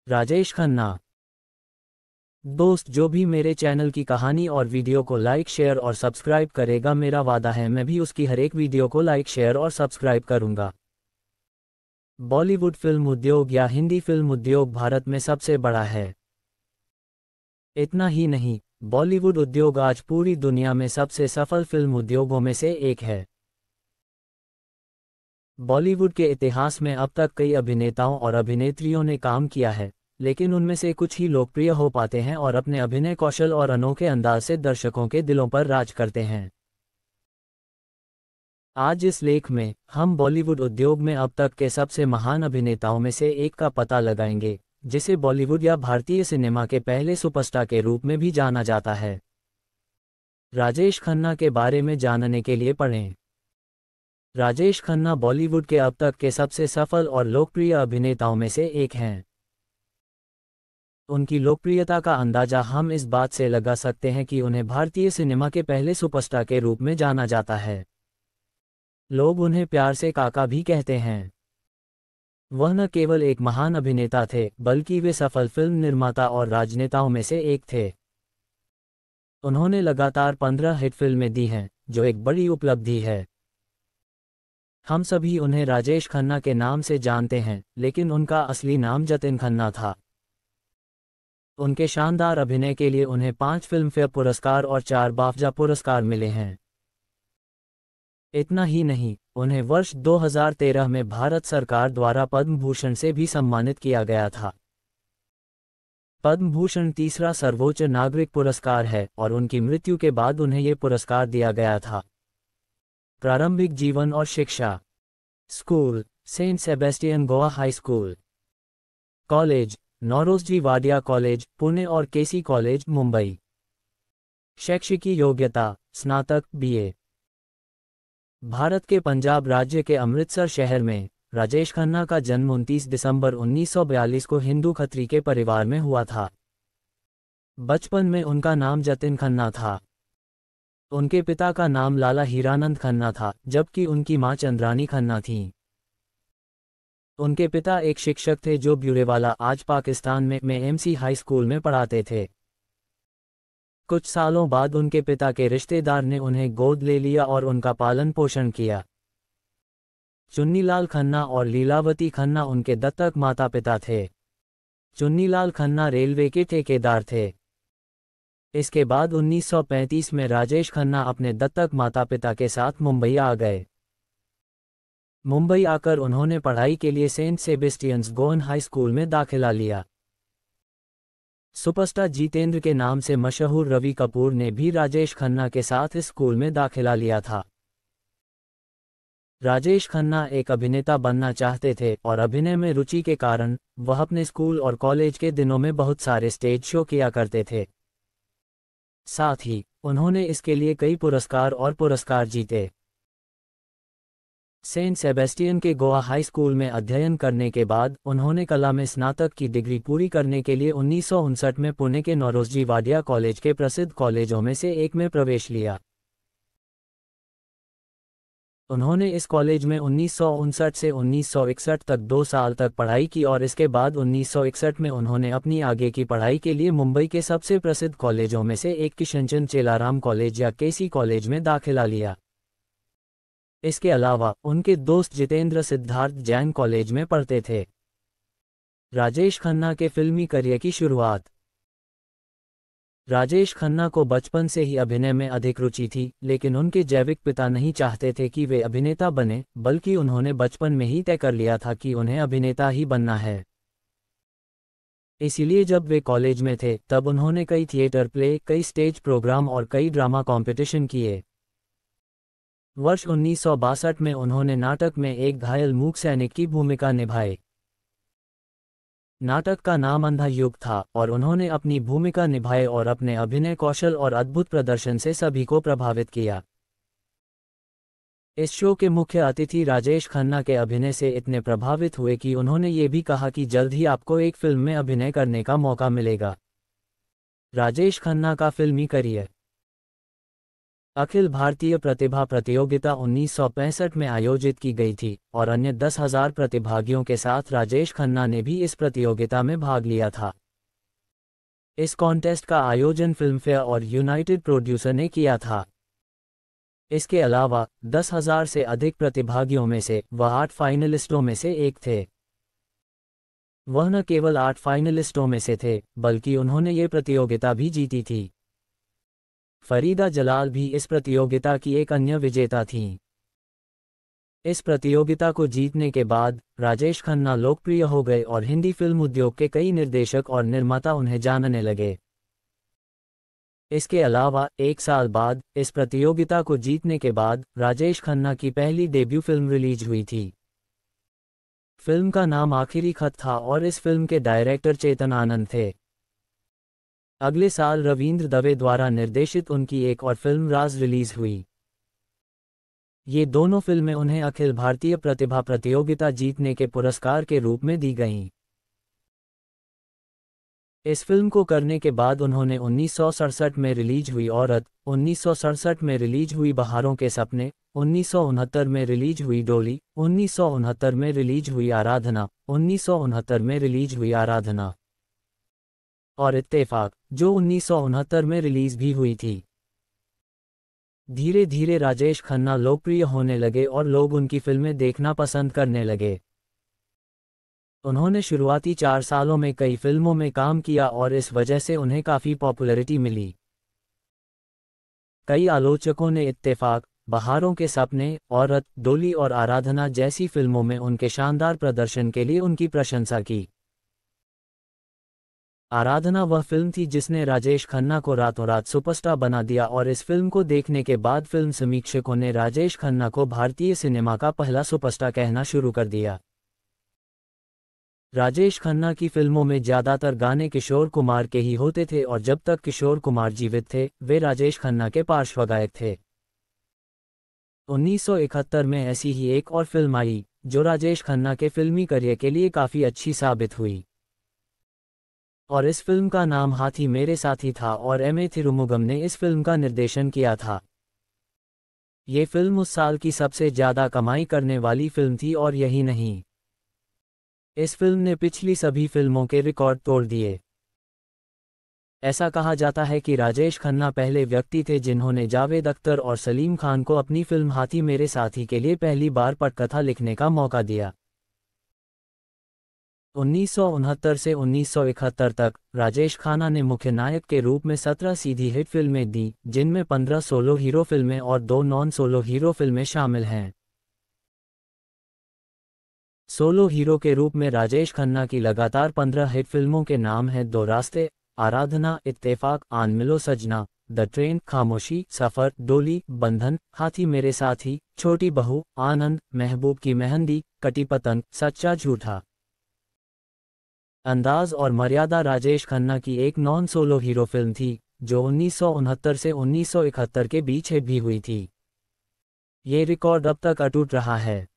राजेश खन्ना। दोस्त, जो भी मेरे चैनल की कहानी और वीडियो को लाइक शेयर और सब्सक्राइब करेगा, मेरा वादा है मैं भी उसकी हर एक वीडियो को लाइक शेयर और सब्सक्राइब करूंगा। बॉलीवुड फिल्म उद्योग या हिंदी फिल्म उद्योग भारत में सबसे बड़ा है। इतना ही नहीं, बॉलीवुड उद्योग आज पूरी दुनिया में सबसे सफल फिल्म उद्योगों में से एक है। बॉलीवुड के इतिहास में अब तक कई अभिनेताओं और अभिनेत्रियों ने काम किया है, लेकिन उनमें से कुछ ही लोकप्रिय हो पाते हैं और अपने अभिनय कौशल और अनोखे अंदाज से दर्शकों के दिलों पर राज करते हैं। आज इस लेख में हम बॉलीवुड उद्योग में अब तक के सबसे महान अभिनेताओं में से एक का पता लगाएंगे, जिसे बॉलीवुड या भारतीय सिनेमा के पहले सुपरस्टार के रूप में भी जाना जाता है। राजेश खन्ना के बारे में जानने के लिए पढ़ें। राजेश खन्ना बॉलीवुड के अब तक के सबसे सफल और लोकप्रिय अभिनेताओं में से एक हैं। उनकी लोकप्रियता का अंदाजा हम इस बात से लगा सकते हैं कि उन्हें भारतीय सिनेमा के पहले सुपरस्टार के रूप में जाना जाता है। लोग उन्हें प्यार से काका भी कहते हैं। वह न केवल एक महान अभिनेता थे, बल्कि वे सफल फिल्म निर्माता और राजनेताओं में से एक थे। उन्होंने लगातार 15 हिट फिल्में दी हैं, जो एक बड़ी उपलब्धि है। हम सभी उन्हें राजेश खन्ना के नाम से जानते हैं, लेकिन उनका असली नाम जतिन खन्ना था। उनके शानदार अभिनय के लिए उन्हें 5 फिल्मफेयर पुरस्कार और 4 बाफ्टा पुरस्कार मिले हैं। इतना ही नहीं, उन्हें वर्ष 2013 में भारत सरकार द्वारा पद्म भूषण से भी सम्मानित किया गया था। पद्म भूषण तीसरा सर्वोच्च नागरिक पुरस्कार है और उनकी मृत्यु के बाद उन्हें ये पुरस्कार दिया गया था। प्रारंभिक जीवन और शिक्षा। School, saint Sebastian Goa high school. College, Nowrosjee Wadia college, Pune और केसी कॉलेज, मुंबई। शैक्षिकी योग्यता, स्नातक बीए। भारत के पंजाब राज्य के अमृतसर शहर में राजेश खन्ना का जन्म 29 दिसंबर 1942 को हिंदू खत्री के परिवार में हुआ था। बचपन में उनका नाम जतिन खन्ना था। उनके पिता का नाम लाला हीरानंद खन्ना था, जबकि उनकी मां चंद्रानी खन्ना थीं। उनके पिता एक शिक्षक थे जो ब्यूरेवाला, आज पाकिस्तान में एमसी हाई स्कूल में पढ़ाते थे। कुछ सालों बाद उनके पिता के रिश्तेदार ने उन्हें गोद ले लिया और उनका पालन पोषण किया। चुन्नीलाल खन्ना और लीलावती खन्ना उनके दत्तक माता पिता थे। चुन्नीलाल खन्ना रेलवे के ठेकेदार थे। इसके बाद 1935 में राजेश खन्ना अपने दत्तक माता पिता के साथ मुंबई आ गए। मुंबई आकर उन्होंने पढ़ाई के लिए सेंट सेबेस्टियंस गोवन हाई स्कूल में दाखिला लिया। सुपरस्टार जितेंद्र के नाम से मशहूर रवि कपूर ने भी राजेश खन्ना के साथ इस स्कूल में दाखिला लिया था। राजेश खन्ना एक अभिनेता बनना चाहते थे और अभिनय में रुचि के कारण वह अपने स्कूल और कॉलेज के दिनों में बहुत सारे स्टेज शो किया करते थे। साथ ही उन्होंने इसके लिए कई पुरस्कार और पुरस्कार जीते। सेंट सेबेस्टियन के गोवा हाई स्कूल में अध्ययन करने के बाद उन्होंने कला में स्नातक की डिग्री पूरी करने के लिए 1959 में पुणे के नौरोजी वाडिया कॉलेज के प्रसिद्ध कॉलेजों में से एक में प्रवेश लिया। उन्होंने इस कॉलेज में 1959 से 1961 तक 2 साल तक पढ़ाई की और इसके बाद 1961 में उन्होंने अपनी आगे की पढ़ाई के लिए मुंबई के सबसे प्रसिद्ध कॉलेजों में से एक किशनचंद चेलाराम कॉलेज या केसी कॉलेज में दाखिला लिया। इसके अलावा उनके दोस्त जितेंद्र सिद्धार्थ जैन कॉलेज में पढ़ते थे। राजेश खन्ना के फिल्मी करियर की शुरुआत। राजेश खन्ना को बचपन से ही अभिनय में अधिक रुचि थी, लेकिन उनके जैविक पिता नहीं चाहते थे कि वे अभिनेता बने, बल्कि उन्होंने बचपन में ही तय कर लिया था कि उन्हें अभिनेता ही बनना है। इसीलिए जब वे कॉलेज में थे तब उन्होंने कई थिएटर प्ले, कई स्टेज प्रोग्राम और कई ड्रामा कॉम्पिटिशन किए। वर्ष 1962 में उन्होंने नाटक में एक घायल मूक सैनिक की भूमिका निभाई। नाटक का नाम अंधा युग था और उन्होंने अपनी भूमिका निभाई और अपने अभिनय कौशल और अद्भुत प्रदर्शन से सभी को प्रभावित किया। इस शो के मुख्य अतिथि राजेश खन्ना के अभिनय से इतने प्रभावित हुए कि उन्होंने ये भी कहा कि जल्द ही आपको एक फिल्म में अभिनय करने का मौका मिलेगा। राजेश खन्ना का फिल्मी करियर। अखिल भारतीय प्रतिभा प्रतियोगिता 1965 में आयोजित की गई थी और अन्य 10,000 प्रतिभागियों के साथ राजेश खन्ना ने भी इस प्रतियोगिता में भाग लिया था। इस कॉन्टेस्ट का आयोजन फिल्मफेयर और यूनाइटेड प्रोड्यूसर ने किया था। इसके अलावा 10,000 से अधिक प्रतिभागियों में से वह 8 फाइनलिस्टों में से एक थे। वह न केवल 8 फाइनलिस्टों में से थे, बल्कि उन्होंने ये प्रतियोगिता भी जीती थी। फरीदा जलाल भी इस प्रतियोगिता की एक अन्य विजेता थीं। इस प्रतियोगिता को जीतने के बाद राजेश खन्ना लोकप्रिय हो गए और हिंदी फिल्म उद्योग के कई निर्देशक और निर्माता उन्हें जानने लगे। इसके अलावा 1 साल बाद इस प्रतियोगिता को जीतने के बाद राजेश खन्ना की पहली डेब्यू फिल्म रिलीज हुई थी। फिल्म का नाम आखिरी खत था और इस फिल्म के डायरेक्टर चेतन आनंद थे। अगले साल रवींद्र दवे द्वारा निर्देशित उनकी एक और फिल्म राज रिलीज हुई। ये दोनों फिल्में उन्हें अखिल भारतीय प्रतिभा प्रतियोगिता जीतने के पुरस्कार के रूप में दी गईं। इस फिल्म को करने के बाद उन्होंने 1967 में रिलीज हुई औरत, 1967 में रिलीज हुई बहारों के सपने, 1969 में रिलीज हुई डोली, 1969 में रिलीज हुई आराधना, 1969 में रिलीज हुई आराधना और इत्तेफाक, जो 1969 में रिलीज भी हुई थी। धीरे धीरे राजेश खन्ना लोकप्रिय होने लगे और लोग उनकी फिल्में देखना पसंद करने लगे। उन्होंने शुरुआती 4 सालों में कई फिल्मों में काम किया और इस वजह से उन्हें काफ़ी पॉपुलैरिटी मिली। कई आलोचकों ने इत्तेफाक, बहारों के सपने, औरत, डोली और आराधना जैसी फिल्मों में उनके शानदार प्रदर्शन के लिए उनकी प्रशंसा की। आराधना वह फिल्म थी जिसने राजेश खन्ना को रातों रात सुपरस्टार बना दिया और इस फिल्म को देखने के बाद फिल्म समीक्षकों ने राजेश खन्ना को भारतीय सिनेमा का पहला सुपरस्टार कहना शुरू कर दिया। राजेश खन्ना की फिल्मों में ज़्यादातर गाने किशोर कुमार के ही होते थे और जब तक किशोर कुमार जीवित थे वे राजेश खन्ना के पार्श्वगायक थे। 1971 में ऐसी ही एक और फिल्म आई जो राजेश खन्ना के फिल्मी करियर के लिए काफ़ी अच्छी साबित हुई और इस फिल्म का नाम हाथी मेरे साथी था और एम.ए. थिरुमुगम ने इस फिल्म का निर्देशन किया था। ये फिल्म उस साल की सबसे ज़्यादा कमाई करने वाली फिल्म थी और यही नहीं, इस फिल्म ने पिछली सभी फिल्मों के रिकॉर्ड तोड़ दिए। ऐसा कहा जाता है कि राजेश खन्ना पहले व्यक्ति थे जिन्होंने जावेद अख्तर और सलीम खान को अपनी फिल्म हाथी मेरे साथी के लिए पहली बार पटकथा लिखने का मौका दिया। 1969 से 1971 तक राजेश खन्ना ने मुख्य नायक के रूप में 17 सीधी हिट फिल्में दी, जिनमें 15 सोलो हीरो फिल्में और 2 नॉन सोलो हीरो फिल्में शामिल हैं। सोलो हीरो के रूप में राजेश खन्ना की लगातार 15 हिट फिल्मों के नाम हैं दो रास्ते, आराधना, इत्तेफाक, आन मिलो सजना, द ट्रेन, खामोशी, सफर, डोली, बंधन, हाथी मेरे साथी, छोटी बहू, आनंद, महबूब की मेहंदी, कटी पतंग, सच्चा झूठा। अंदाज और मर्यादा राजेश खन्ना की एक नॉन सोलो हीरो फिल्म थी जो 1969 से 1971 के बीच हिट भी हुई थी। ये रिकॉर्ड अब तक अटूट रहा है।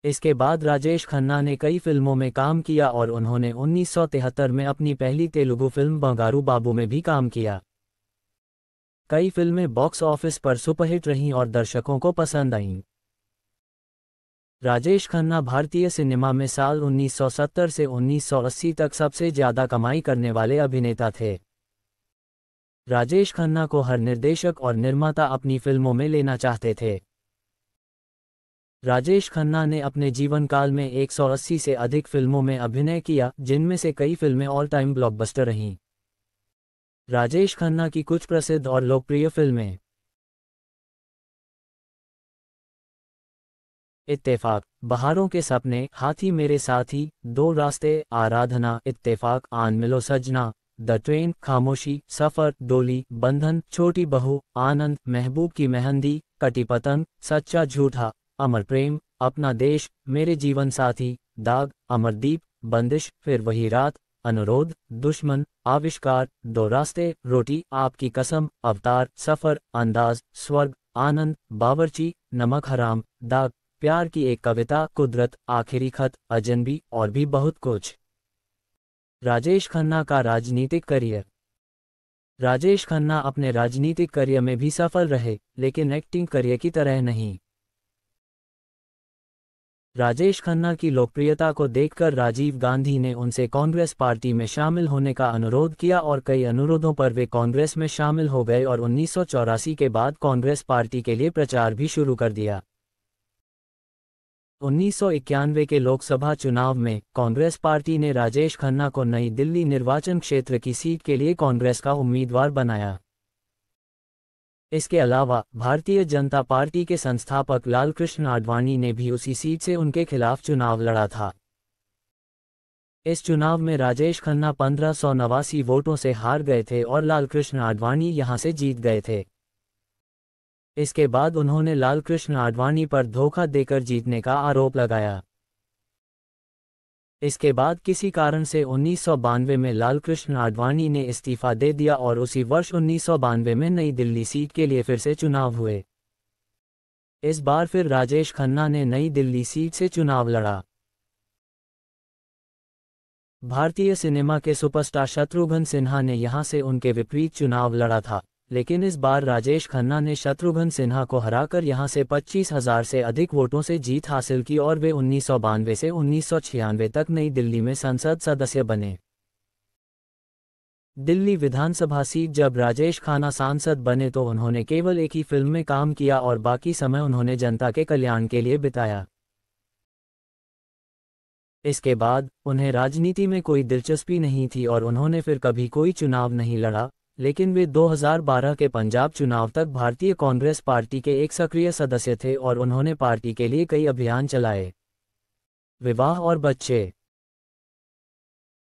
इसके बाद राजेश खन्ना ने कई फिल्मों में काम किया और उन्होंने 1973 में अपनी पहली तेलुगु फिल्म बंगारू बाबू में भी काम किया। कई फिल्में बॉक्स ऑफिस पर सुपरहिट रहीं और दर्शकों को पसंद आईं। राजेश खन्ना भारतीय सिनेमा में साल 1970 से 1980 तक सबसे ज़्यादा कमाई करने वाले अभिनेता थे। राजेश खन्ना को हर निर्देशक और निर्माता अपनी फिल्मों में लेना चाहते थे। राजेश खन्ना ने अपने जीवन काल में 180 से अधिक फिल्मों में अभिनय किया, जिनमें से कई फिल्में ऑल टाइम ब्लॉकबस्टर रहीं। राजेश खन्ना की कुछ प्रसिद्ध और लोकप्रिय फिल्में: इत्तेफाक, बहारों के सपने, हाथी मेरे साथी, दो रास्ते, आराधना, इत्तेफाक, आन मिलो सजना, द ट्रेन, खामोशी, सफर, डोली, बंधन, छोटी बहू, आनंद, महबूब की मेहंदी, कटी पतंग, सच्चा झूठा, अमर प्रेम, अपना देश, मेरे जीवन साथी, दाग, अमरदीप, बंदिश, फिर वही रात, अनुरोध, दुश्मन, आविष्कार, दो रास्ते, रोटी, आपकी कसम, अवतार, सफर, अंदाज, स्वर्ग, आनंद, बावर्ची, नमक हराम, दाग, प्यार की एक कविता, कुदरत, आखिरी खत, अजनबी और भी बहुत कुछ। राजेश खन्ना का राजनीतिक करियर। राजेश खन्ना अपने राजनीतिक करियर में भी सफल रहे, लेकिन एक्टिंग करियर की तरह नहीं। राजेश खन्ना की लोकप्रियता को देखकर राजीव गांधी ने उनसे कांग्रेस पार्टी में शामिल होने का अनुरोध किया और कई अनुरोधों पर वे कांग्रेस में शामिल हो गए और 1984 के बाद कांग्रेस पार्टी के लिए प्रचार भी शुरू कर दिया। 1991 के लोकसभा चुनाव में कांग्रेस पार्टी ने राजेश खन्ना को नई दिल्ली निर्वाचन क्षेत्र की सीट के लिए कांग्रेस का उम्मीदवार बनाया। इसके अलावा भारतीय जनता पार्टी के संस्थापक लालकृष्ण आडवाणी ने भी उसी सीट से उनके खिलाफ चुनाव लड़ा था। इस चुनाव में राजेश खन्ना 1589 वोटों से हार गए थे और लालकृष्ण आडवाणी यहां से जीत गए थे। इसके बाद उन्होंने लालकृष्ण आडवाणी पर धोखा देकर जीतने का आरोप लगाया। इसके बाद किसी कारण से 1992 में लालकृष्ण आडवाणी ने इस्तीफा दे दिया और उसी वर्ष 1992 में नई दिल्ली सीट के लिए फिर से चुनाव हुए। इस बार फिर राजेश खन्ना ने नई दिल्ली सीट से चुनाव लड़ा। भारतीय सिनेमा के सुपरस्टार शत्रुघ्न सिन्हा ने यहां से उनके विपरीत चुनाव लड़ा था, लेकिन इस बार राजेश खन्ना ने शत्रुघ्न सिन्हा को हराकर यहां से 25,000 से अधिक वोटों से जीत हासिल की और वे 1992 से 1996 तक नई दिल्ली में संसद सदस्य बने। दिल्ली विधानसभा सीट जब राजेश खन्ना सांसद बने तो उन्होंने केवल एक ही फिल्म में काम किया और बाकी समय उन्होंने जनता के कल्याण के लिए बिताया। इसके बाद उन्हें राजनीति में कोई दिलचस्पी नहीं थी और उन्होंने फिर कभी कोई चुनाव नहीं लड़ा, लेकिन वे 2012 के पंजाब चुनाव तक भारतीय कांग्रेस पार्टी के एक सक्रिय सदस्य थे और उन्होंने पार्टी के लिए कई अभियान चलाए। विवाह और बच्चे।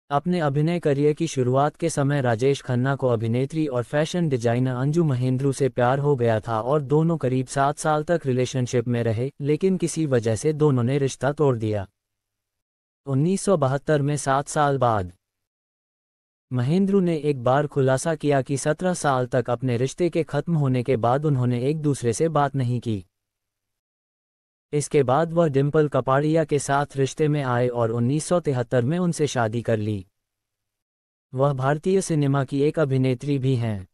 अपने अभिनय करियर की शुरुआत के समय राजेश खन्ना को अभिनेत्री और फैशन डिजाइनर अंजू महेंद्रू से प्यार हो गया था और दोनों करीब 7 साल तक रिलेशनशिप में रहे, लेकिन किसी वजह से दोनों ने रिश्ता तोड़ दिया। 1972 में 7 साल बाद महेंद्रू ने एक बार खुलासा किया कि 17 साल तक अपने रिश्ते के खत्म होने के बाद उन्होंने एक दूसरे से बात नहीं की। इसके बाद वह डिंपल कपाड़िया के साथ रिश्ते में आए और 1973 में उनसे शादी कर ली। वह भारतीय सिनेमा की एक अभिनेत्री भी हैं।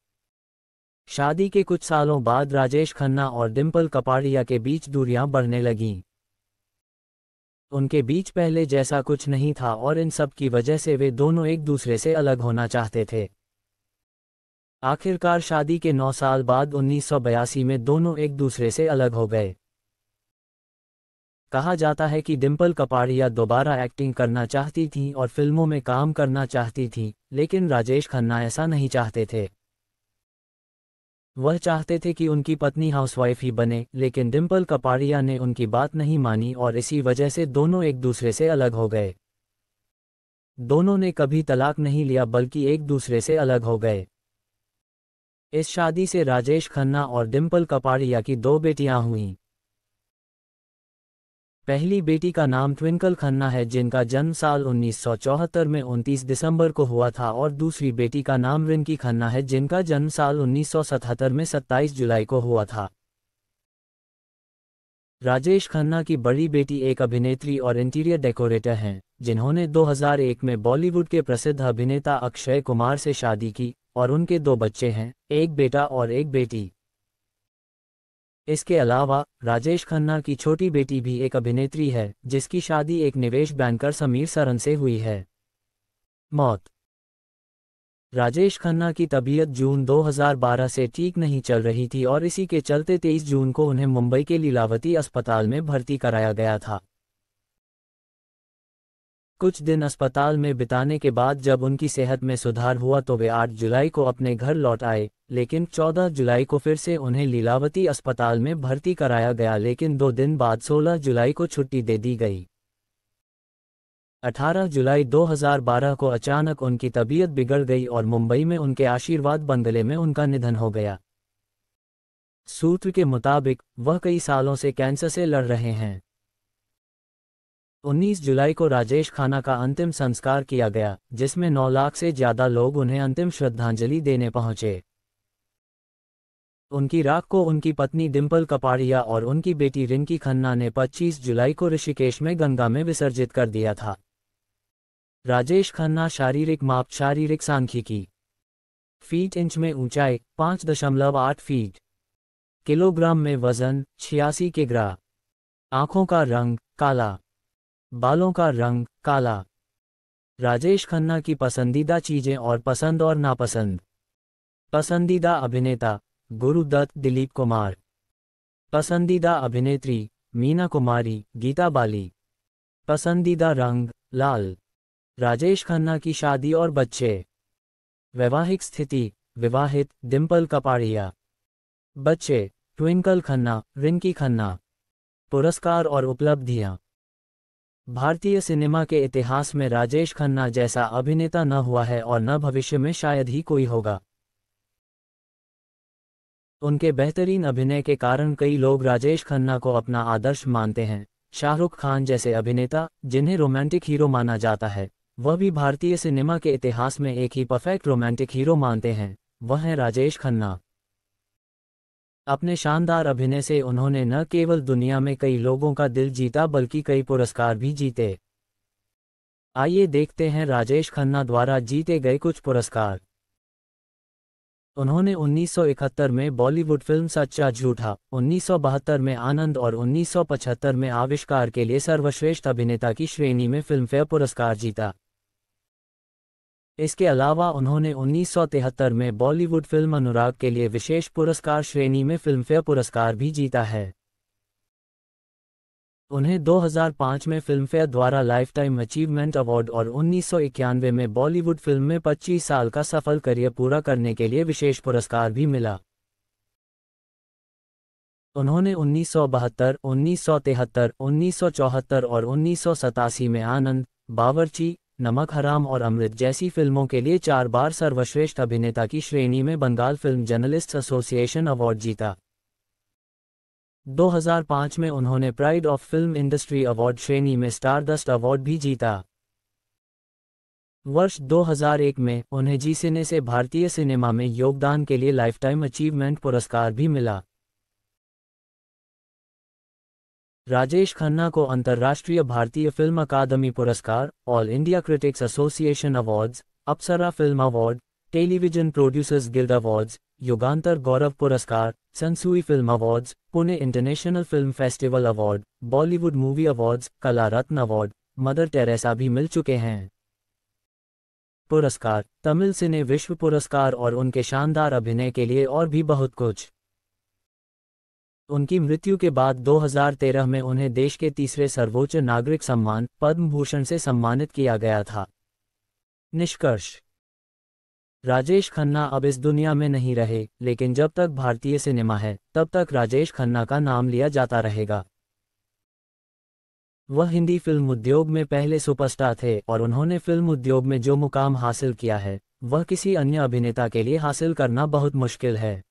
शादी के कुछ सालों बाद राजेश खन्ना और डिंपल कपाड़िया के बीच दूरियां बढ़ने लगीं। उनके बीच पहले जैसा कुछ नहीं था और इन सब की वजह से वे दोनों एक दूसरे से अलग होना चाहते थे। आखिरकार शादी के 9 साल बाद 1982 में दोनों एक दूसरे से अलग हो गए। कहा जाता है कि डिंपल कपाड़िया दोबारा एक्टिंग करना चाहती थीं और फिल्मों में काम करना चाहती थीं, लेकिन राजेश खन्ना ऐसा नहीं चाहते थे। वह चाहते थे कि उनकी पत्नी हाउसवाइफ ही बने, लेकिन डिंपल कपाड़िया ने उनकी बात नहीं मानी और इसी वजह से दोनों एक दूसरे से अलग हो गए। दोनों ने कभी तलाक नहीं लिया बल्कि एक दूसरे से अलग हो गए। इस शादी से राजेश खन्ना और डिंपल कपाड़िया की 2 बेटियां हुईं। पहली बेटी का नाम ट्विंकल खन्ना है, जिनका जन्म साल 1974 में 29 दिसंबर को हुआ था, और दूसरी बेटी का नाम रिंकी खन्ना है, जिनका जन्म साल 1977 में 27 जुलाई को हुआ था। राजेश खन्ना की बड़ी बेटी एक अभिनेत्री और इंटीरियर डेकोरेटर हैं, जिन्होंने 2001 में बॉलीवुड के प्रसिद्ध अभिनेता अक्षय कुमार से शादी की और उनके 2 बच्चे हैं, एक बेटा और एक बेटी। इसके अलावा राजेश खन्ना की छोटी बेटी भी एक अभिनेत्री है, जिसकी शादी एक निवेश बैंकर समीर सरन से हुई है। मौत। राजेश खन्ना की तबीयत जून 2012 से ठीक नहीं चल रही थी और इसी के चलते 23 जून को उन्हें मुंबई के लीलावती अस्पताल में भर्ती कराया गया था। कुछ दिन अस्पताल में बिताने के बाद जब उनकी सेहत में सुधार हुआ तो वे 8 जुलाई को अपने घर लौट आए, लेकिन 14 जुलाई को फिर से उन्हें लीलावती अस्पताल में भर्ती कराया गया, लेकिन 2 दिन बाद 16 जुलाई को छुट्टी दे दी गई। 18 जुलाई 2012 को अचानक उनकी तबीयत बिगड़ गई और मुंबई में उनके आशीर्वाद बंगले में उनका निधन हो गया। सूत्र के मुताबिक वह कई सालों से कैंसर से लड़ रहे हैं। 19 जुलाई को राजेश खन्ना का अंतिम संस्कार किया गया, जिसमें 9 लाख से ज्यादा लोग उन्हें अंतिम श्रद्धांजलि देने पहुंचे। उनकी राख को उनकी पत्नी डिंपल कपाड़िया और उनकी बेटी रिंकी खन्ना ने 25 जुलाई को ऋषिकेश में गंगा में विसर्जित कर दिया था। राजेश खन्ना शारीरिक माप शारीरिक सांख्यिकी फीट इंच में ऊंचाई 5.8 फीट, किलोग्राम में वजन 86 किग्रा। आंखों का रंग काला, बालों का रंग काला। राजेश खन्ना की पसंदीदा चीजें और पसंद और नापसंद। पसंदीदा अभिनेता गुरु दत्त दिलीप कुमार। पसंदीदा अभिनेत्री मीना कुमारी गीता बाली। पसंदीदा रंग लाल। राजेश खन्ना की शादी और बच्चे। वैवाहिक स्थिति विवाहित डिम्पल कपाड़िया। बच्चे ट्विंकल खन्ना रिंकी खन्ना। पुरस्कार और उपलब्धियां। भारतीय सिनेमा के इतिहास में राजेश खन्ना जैसा अभिनेता न हुआ है और न भविष्य में शायद ही कोई होगा। उनके बेहतरीन अभिनय के कारण कई लोग राजेश खन्ना को अपना आदर्श मानते हैं। शाहरुख खान जैसे अभिनेता जिन्हें रोमांटिक हीरो माना जाता है, वह भी भारतीय सिनेमा के इतिहास में एक ही परफेक्ट रोमांटिक हीरो मानते हैं, वह है राजेश खन्ना। अपने शानदार अभिनय से उन्होंने न केवल दुनिया में कई लोगों का दिल जीता बल्कि कई पुरस्कार भी जीते। आइए देखते हैं राजेश खन्ना द्वारा जीते गए कुछ पुरस्कार। उन्होंने 1971 में बॉलीवुड फिल्म सच्चा झूठा, 1972 में आनंद और 1975 में आविष्कार के लिए सर्वश्रेष्ठ अभिनेता की श्रेणी में फिल्मफेयर पुरस्कार जीता। इसके अलावा उन्होंने 1973 में बॉलीवुड फिल्म अनुराग के लिए विशेष पुरस्कार श्रेणी में फिल्मफेयर पुरस्कार भी जीता है। उन्हें 2005 में फिल्मफेयर द्वारा लाइफटाइम अचीवमेंट अवार्ड और 1991 में बॉलीवुड फिल्म में 25 साल का सफल करियर पूरा करने के लिए विशेष पुरस्कार भी मिला। उन्होंने 1972, 1973, 1974 और 1987 में आनंद, बावर्ची, नमक हराम और अमृत जैसी फिल्मों के लिए 4 बार सर्वश्रेष्ठ अभिनेता की श्रेणी में Bengal film journalists association award जीता। 2005 में उन्होंने pride of film industry award श्रेणी में स्टारडस्ट अवार्ड भी जीता। वर्ष 2001 में उन्हें जी सिने से भारतीय सिनेमा में योगदान के लिए लाइफटाइम अचीवमेंट पुरस्कार भी मिला। राजेश खन्ना को अंतर्राष्ट्रीय भारतीय फिल्म अकादमी पुरस्कार, all India critics association awards, Apsara film award, television producers guild awards, Yugantar Gaurav पुरस्कार, Sansui film awards, Pune international film festival award, Bollywood movie awards, Kala Ratna award, mother Teresa भी मिल चुके हैं। पुरस्कार तमिल सिने विश्व पुरस्कार और उनके शानदार अभिनय के लिए और भी बहुत कुछ। उनकी मृत्यु के बाद 2013 में उन्हें देश के तीसरे सर्वोच्च नागरिक सम्मान पद्म भूषण से सम्मानित किया गया था। निष्कर्ष: राजेश खन्ना अब इस दुनिया में नहीं रहे, लेकिन जब तक भारतीय सिनेमा है तब तक राजेश खन्ना का नाम लिया जाता रहेगा। वह हिंदी फिल्म उद्योग में पहले सुपरस्टार थे और उन्होंने फिल्म उद्योग में जो मुकाम हासिल किया है वह किसी अन्य अभिनेता के लिए हासिल करना बहुत मुश्किल है।